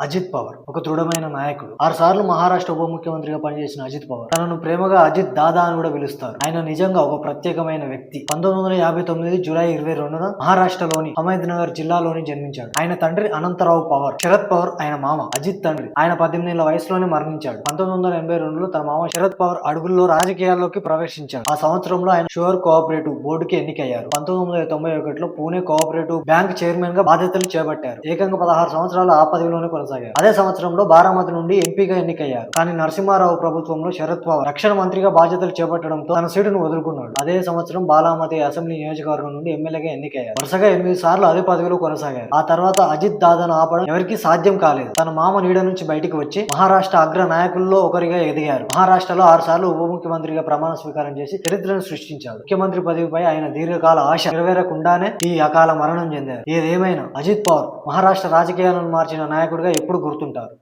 అజిత్ పవార్ ఒక దృఢమైన నాయకుడు. 6 సార్లు మహారాష్ట్ర ఉప ముఖ్యమంత్రిగా పనిచేసిన అజిత్ పవార్ తనను ప్రేమగా అజిత్ దాదా అని కూడా పిలుస్తారు. ఆయన నిజంగా ఒక ప్రత్యేకమైన వ్యక్తి. 1959 జూలై 22న మహారాష్ట్రలోని అహ్మద్నగర్ జిల్లాలోని జన్మించాడు. ఆయన తండ్రి అనంతరావు పవార్, శరద్ పవార్ ఆయన మామ. అజిత్ తండ్రి ఆయన 18 ఏళ్ల వయసులోనే మరణించాడు. 1982లో తన మామ శరద్ పవార్ అడుగుల్లో రాజకీయాల్లోకి ప్రవేశించాడు. ఆ సంవత్సరంలో ఆయన షుగర్ కోఆపరేటివ్ బోర్డుకి ఎన్నికయ్యారు. 1991లో పూణే కోఆపరేటివ్ బ్యాంక్ చైర్మన్ గా బాధ్యతలు చేపట్టారు. ఏకంగా 16 సంవత్సరాలు ఆ పదవిలోనే కొనసాగారు. అదే సంవత్సరంలో బారామతి నుండి ఎంపీగా ఎన్నికయ్యారు. కానీ నరసింహారావు ప్రభుత్వంలో శరద్ పవార్ రక్షణ మంత్రిగా బాధ్యతలు చేపట్టడంతో తన సీటును వదులుకున్నాడు. అదే సంవత్సరం బారామతి అసెంబ్లీ నియోజకవర్గం నుండి ఎమ్మెల్యేగా ఎన్నికయ్యారు. వరుసగా 8 సార్లు అదే పదవిలో కొనసాగారు. ఆ తర్వాత అజిత్ దాదాను ఆపడం ఎవరికీ సాధ్యం కాలేదు. తన మామ నీడ నుంచి బయటికి వచ్చి మహారాష్ట్ర అగ్ర నాయకుల్లో ఒకరిగా ఎదిగారు. మహారాష్ట్రలో 6 సార్లు ఉప ముఖ్యమంత్రిగా ప్రమాణ స్వీకారం చేసి చరిత్రను సృష్టించారు. ముఖ్యమంత్రి పదవిపై ఆయన దీర్ఘకాల ఆశ నెరవేరకుండానే ఈ అకాల మరణం చెందారు. ఏదేమైనా అజిత్ పవార్ మహారాష్ట్ర రాజకీయాలను మార్చిన నాయకుడిగా ఎప్పుడు గుర్తుంటారు.